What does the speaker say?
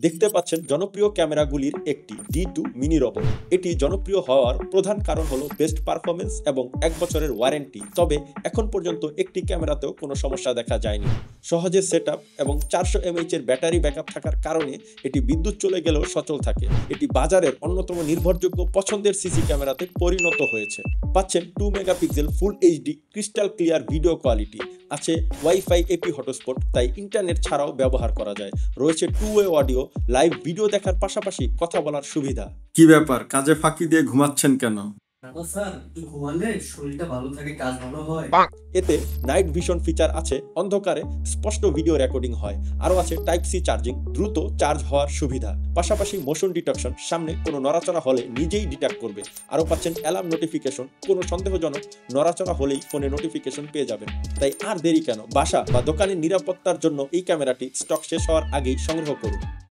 দেখতে পাচ্ছেন জনপ্রিয় ক্যামেরাগুলির একটি D2 মিনি রোবট। এটি জনপ্রিয় হওয়ার প্রধান কারণ হলো বেস্ট পারফরমেন্স এবং 1 বছরের ওয়ারেন্টি। তবে এখন পর্যন্ত একটি ক্যামেরাতেও কোনো সমস্যা দেখা যায়নি। সহজে সেটআপ এবং 400 mAh এর ব্যাটারি ব্যাকআপ থাকার কারণে এটি বিদ্যুৎ চলে গেলেও সচল থাকে। এটি বাজারের অন্যতম নির্ভরযোগ্য পছন্দের সিসি ক্যামেরাতে পরিণত হয়েছে। পাচ্ছেন 2 megapixel full HD crystal clear video quality, আছে ওয়াইফাই এপি হটস্পট, তাই ইন্টারনেট ছাড়াও ব্যবহার করা যায়। রয়েছে 2-ওয়ে অডিও, লাইভ ভিডিও দেখার পাশাপাশি কথা বলার সুবিধা। কি ব্যাপার, কাজে ফাঁকি দিয়ে ঘুমাচ্ছেন কেন? স্যার, একটু ঘুমালে শরীরটা ভালো থাকে, কাজ ভালো হয়। এতে নাইট ভিশন ফিচার আছে, অন্ধকারে স্পষ্ট ভিডিও রেকর্ডিং হয়। আরও আছে টাইপ সি চার্জিং, দ্রুত চার্জ হওয়ার সুবিধা। পাশাপাশি মোশন ডিটেকশন, সামনে কোনো নড়াচড়া হলে নিজেই ডিটেক্ট করবে। আরও পাচ্ছেন অ্যালার্ম নোটিফিকেশন, কোনো সন্দেহজনক নড়াচড়া হলেই ফোনে নোটিফিকেশন পেয়ে যাবেন। তাই আর দেরি কেন, বাসা বা দোকানের নিরাপত্তার জন্য এই ক্যামেরাটি স্টক শেষ হওয়ার আগেই সংগ্রহ করুন।